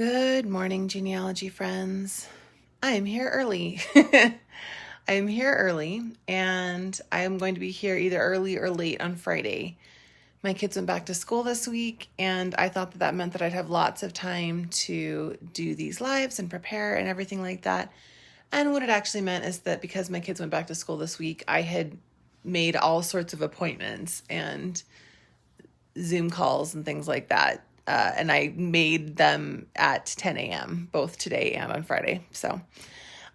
Good morning, genealogy friends. I am here early. I am here early, and I am going to be here either early or late on Friday. My kids went back to school this week, and I thought that meant that I'd have lots of time to do these lives and prepare and everything like that. And what it actually meant is that because my kids went back to school this week, I had made all sorts of appointments and Zoom calls and things like that. And I made them at 10 a.m., both today and on Friday. So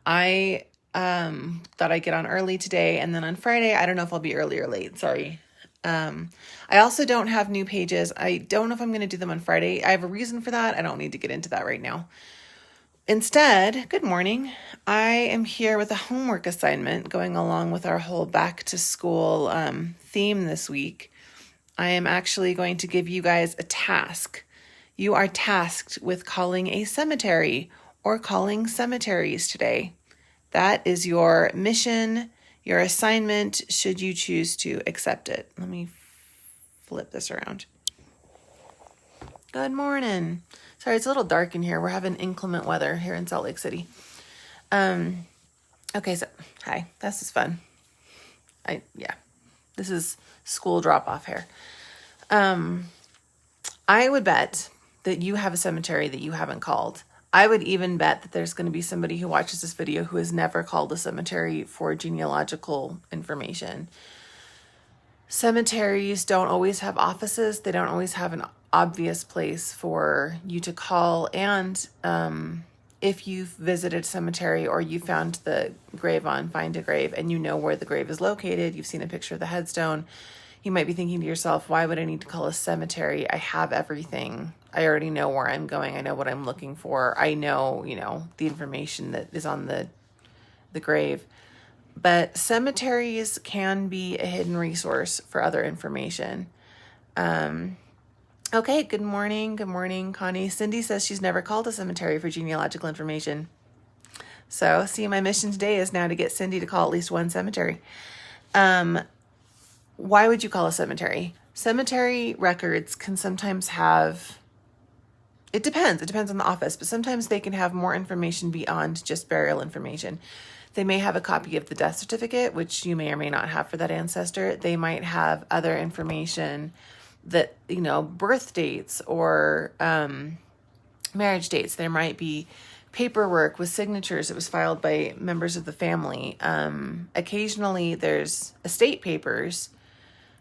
I thought I'd get on early today. And then on Friday, I don't know if I'll be early or late. Sorry. I also don't have new pages. I don't know if I'm going to do them on Friday. I have a reason for that. I don't need to get into that right now. Instead, good morning. I am here with a homework assignment going along with our whole back to school theme this week. I am actually going to give you guys a task. You are tasked with calling a cemetery or calling cemeteries today. That is your mission, your assignment, should you choose to accept it. Let me flip this around. Good morning. Sorry, it's a little dark in here. We're having inclement weather here in Salt Lake City. Okay, so hi, this is fun. This is school drop-off here. I would bet that you have a cemetery that you haven't called. I would even bet that there's going to be somebody who watches this video who has never called a cemetery for genealogical information. Cemeteries don't always have offices. They don't always have an obvious place for you to call. And if you've visited a cemetery or you found the grave on Find a Grave and you know where the grave is located, you've seen a picture of the headstone, you might be thinking to yourself, why would I need to call a cemetery? I have everything. I already know where I'm going. I know what I'm looking for. I know, the information that is on the grave. But cemeteries can be a hidden resource for other information. Okay, good morning. Good morning, Connie. Cindy says she's never called a cemetery for genealogical information. So, see, my mission today is now to get Cindy to call at least one cemetery. Why would you call a cemetery? Cemetery records can sometimes have, it depends on the office, but sometimes they can have more information beyond just burial information. They may have a copy of the death certificate, which you may or may not have for that ancestor. They might have other information that, birth dates or marriage dates. There might be paperwork with signatures that was filed by members of the family. Occasionally there's estate papers.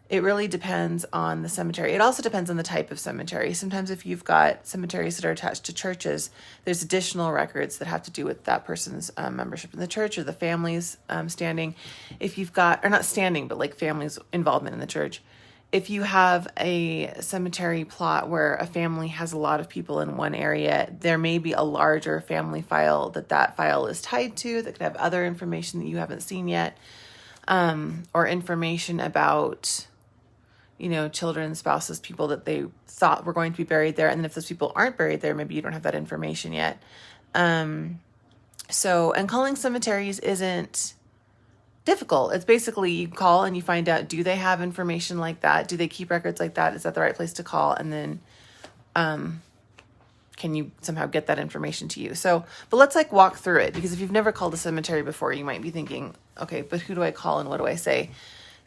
It really depends on the cemetery. It also depends on the type of cemetery. Sometimes if you've got cemeteries that are attached to churches, there's additional records that have to do with that person's membership in the church or the family's standing. If you've got, or not standing, but like family's involvement in the church. If you have a cemetery plot where a family has a lot of people in one area, there may be a larger family file that file is tied to that could have other information that you haven't seen yet, or information about children, spouses, people that they thought were going to be buried there. And then if those people aren't buried there, maybe you don't have that information yet. And calling cemeteries isn't difficult. It's basically you call and you find out, do they have information like that? Do they keep records like that? Is that the right place to call? And then, can you somehow get that information to you? But let's walk through it, because if you've never called a cemetery before, you might be thinking, okay, but who do I call and what do I say?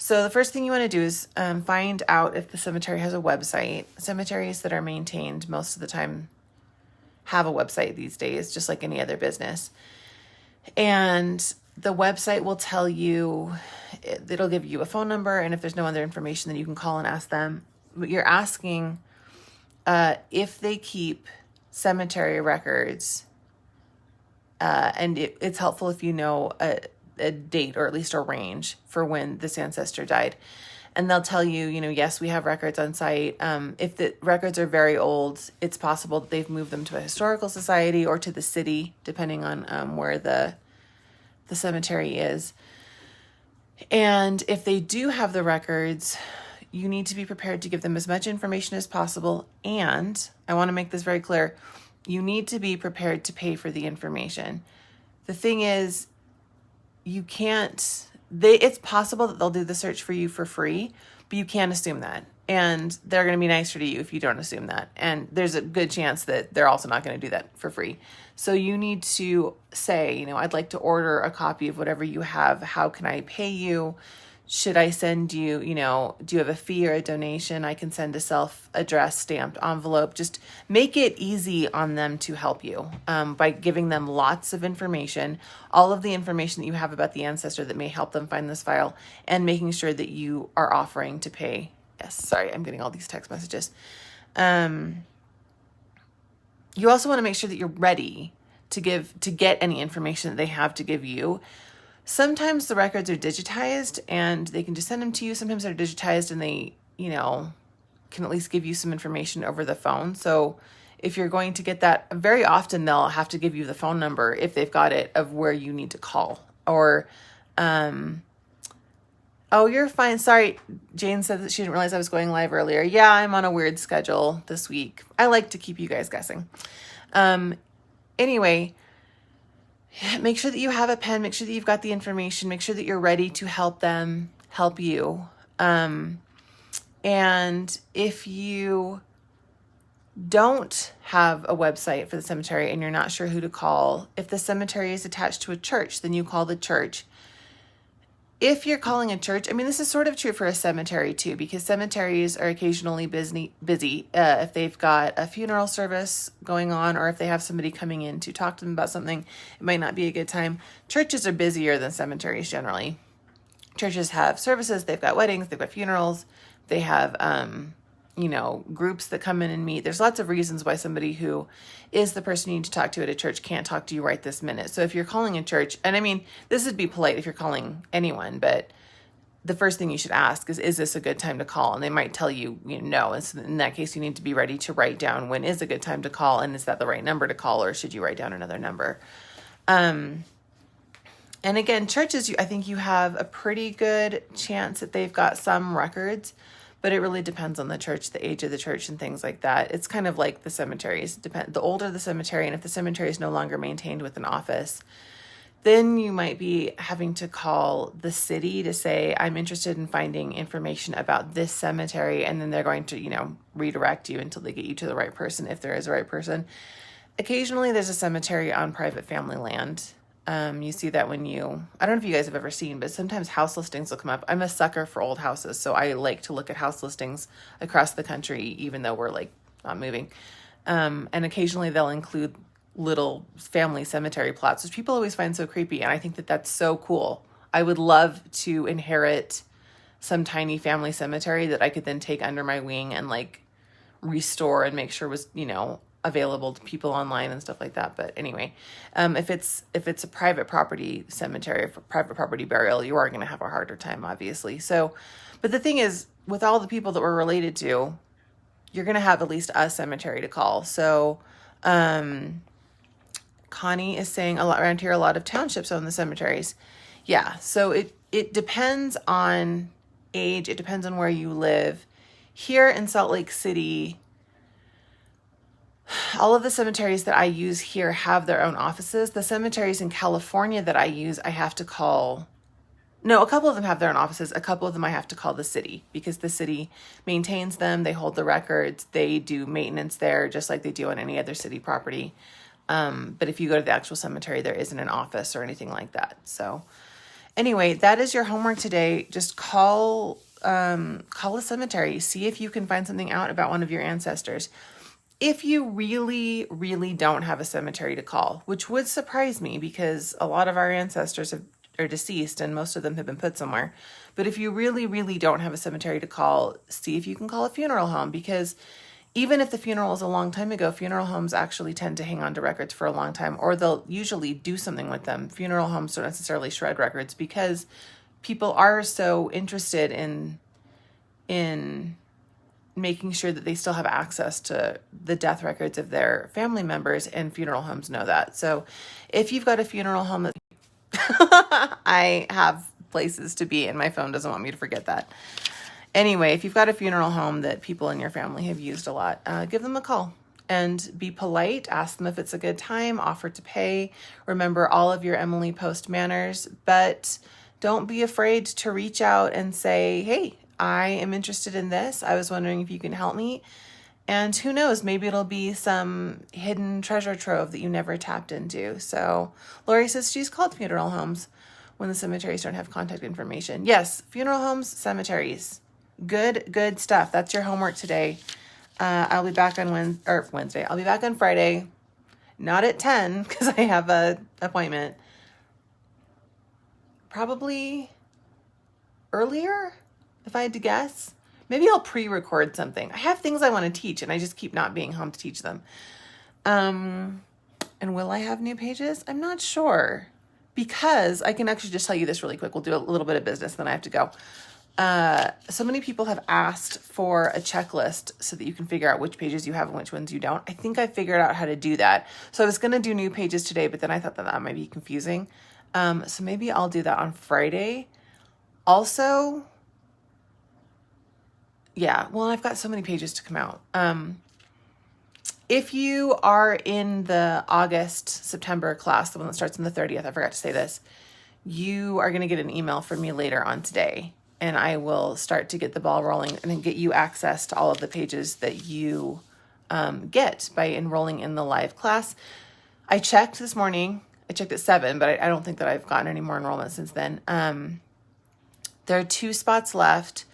So the first thing you want to do is find out if the cemetery has a website. Cemeteries that are maintained most of the time have a website these days, just like any other business. And the website will tell you, it'll give you a phone number, and if there's no other information, then you can call and ask them. But you're asking if they keep cemetery records, and it's helpful if you know a date or at least a range for when this ancestor died. And they'll tell you, yes, we have records on site. If the records are very old, it's possible that they've moved them to a historical society or to the city, depending on where the cemetery is. And if they do have the records, you need to be prepared to give them as much information as possible. And I want to make this very clear. You need to be prepared to pay for the information. The thing is, it's possible that they'll do the search for you for free, but you can't assume that. And they're going to be nicer to you if you don't assume that. And there's a good chance that they're also not going to do that for free. So you need to say, I'd like to order a copy of whatever you have. How can I pay you? Should I send you, do you have a fee or a donation? I can send a self-addressed stamped envelope. Just make it easy on them to help you by giving them lots of information, all of the information that you have about the ancestor that may help them find this file, and making sure that you are offering to pay. Yes, sorry, I'm getting all these text messages. You also want to make sure that you're ready to get any information that they have to give you. Sometimes the records are digitized and they can just send them to you. Sometimes they're digitized and they, can at least give you some information over the phone. So if you're going to get that, very often they'll have to give you the phone number if they've got it of where you need to call. Or, oh, you're fine. Sorry. Jane said that she didn't realize I was going live earlier. Yeah, I'm on a weird schedule this week. I like to keep you guys guessing. Anyway, make sure that you have a pen, make sure that you've got the information, make sure that you're ready to help them help you. And if you don't have a website for the cemetery and you're not sure who to call, if the cemetery is attached to a church, then you call the church. If you're calling a church, this is sort of true for a cemetery too, because cemeteries are occasionally busy. If they've got a funeral service going on, or if they have somebody coming in to talk to them about something, it might not be a good time. Churches are busier than cemeteries generally. Churches have services, they've got weddings, they've got funerals, they have, groups that come in and meet. There's lots of reasons why somebody who is the person you need to talk to at a church can't talk to you right this minute. So if you're calling a church, and this would be polite if you're calling anyone, but the first thing you should ask is this a good time to call? And they might tell you, no. And so in that case, you need to be ready to write down when is a good time to call, and is that the right number to call, or should you write down another number? And again, churches, I think you have a pretty good chance that they've got some records, but it really depends on the church, the age of the church, and things like that. It's kind of like the cemeteries. The older the cemetery, and if the cemetery is no longer maintained with an office, then you might be having to call the city to say, I'm interested in finding information about this cemetery, and then they're going to, redirect you until they get you to the right person, if there is a right person. Occasionally, there's a cemetery on private family land. You see that when I don't know if you guys have ever seen, but sometimes house listings will come up. I'm a sucker for old houses, so I like to look at house listings across the country, even though we're not moving. And occasionally they'll include little family cemetery plots, which people always find so creepy. And I think that that's so cool. I would love to inherit some tiny family cemetery that I could then take under my wing and restore and make sure was, available to people online and stuff like that. But anyway, if it's a private property cemetery, for private property burial, you are going to have a harder time, obviously. So, but the thing is, with all the people that we're related to, you're going to have at least a cemetery to call. So, Connie is saying around here, a lot of townships own the cemeteries. Yeah. So it depends on age. It depends on where you live. Here in Salt Lake City, all of the cemeteries that I use here have their own offices. The cemeteries in California that I use, I have to call. No, a couple of them have their own offices. A couple of them I have to call the city, because the city maintains them. They hold the records. They do maintenance there just like they do on any other city property. But if you go to the actual cemetery, there isn't an office or anything like that. So anyway, that is your homework today. Just call a cemetery. See if you can find something out about one of your ancestors. If you really, really don't have a cemetery to call, which would surprise me because a lot of our ancestors are deceased and most of them have been put somewhere. But if you really, really don't have a cemetery to call, see if you can call a funeral home, because even if the funeral is a long time ago, funeral homes actually tend to hang on to records for a long time, or they'll usually do something with them. Funeral homes don't necessarily shred records because people are so interested in making sure that they still have access to the death records of their family members, and funeral homes know that. So if you've got a funeral home that I have places to be and my phone doesn't want me to forget that. Anyway, if you've got a funeral home that people in your family have used a lot, give them a call and be polite. Ask them if it's a good time, offer to pay. Remember all of your Emily Post manners, but don't be afraid to reach out and say, hey, I am interested in this. I was wondering if you can help me. And who knows, maybe it'll be some hidden treasure trove that you never tapped into. So Lori says she's called funeral homes when the cemeteries don't have contact information. Yes, funeral homes, cemeteries. Good stuff. That's your homework today. I'll be back on Wednesday. I'll be back on Friday. Not at 10 because I have a appointment. Probably earlier, if I had to guess. Maybe I'll pre-record something. I have things I want to teach and I just keep not being home to teach them. And will I have new pages? I'm not sure, because I can actually just tell you this really quick. We'll do a little bit of business, then I have to go. So many people have asked for a checklist so that you can figure out which pages you have and which ones you don't. I think I figured out how to do that. So I was going to do new pages today, but then I thought that might be confusing. So maybe I'll do that on Friday. Also, yeah, well, I've got so many pages to come out. If you are in the August-September class, the one that starts on the 30th, I forgot to say this, you are going to get an email from me later on today, and I will start to get the ball rolling and then get you access to all of the pages that you get by enrolling in the live class. I checked this morning. I checked at 7, but I don't think that I've gotten any more enrollment since then. There are 2 spots left.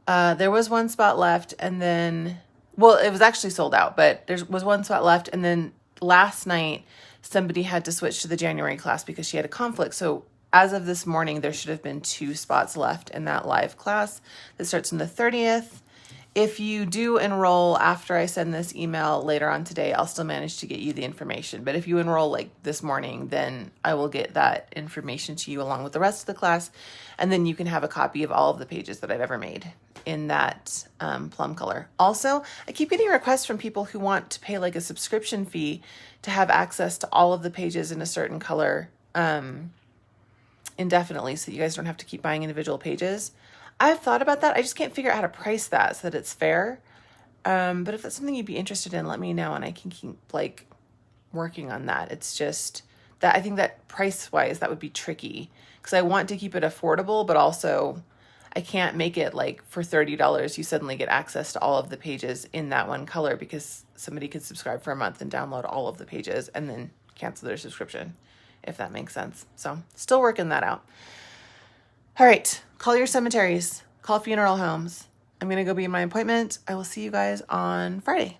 There was 1 spot left, and then, well, it was actually sold out, but there was 1 spot left. And then last night, somebody had to switch to the January class because she had a conflict. So as of this morning, there should have been 2 spots left in that live class that starts on the 30th. If you do enroll after I send this email later on today, I'll still manage to get you the information. But if you enroll like this morning, then I will get that information to you along with the rest of the class. And then you can have a copy of all of the pages that I've ever made in that plum color. Also, I keep getting requests from people who want to pay like a subscription fee to have access to all of the pages in a certain color indefinitely, so you guys don't have to keep buying individual pages. I've thought about that. I just can't figure out how to price that so that it's fair. But if that's something you'd be interested in, let me know and I can keep like working on that. It's just that I think that price wise, that would be tricky because I want to keep it affordable, but also I can't make it like for $30, you suddenly get access to all of the pages in that one color, because somebody could subscribe for a month and download all of the pages and then cancel their subscription, if that makes sense. So still working that out. All right, call your cemeteries, call funeral homes. I'm going to go be in my appointment. I will see you guys on Friday.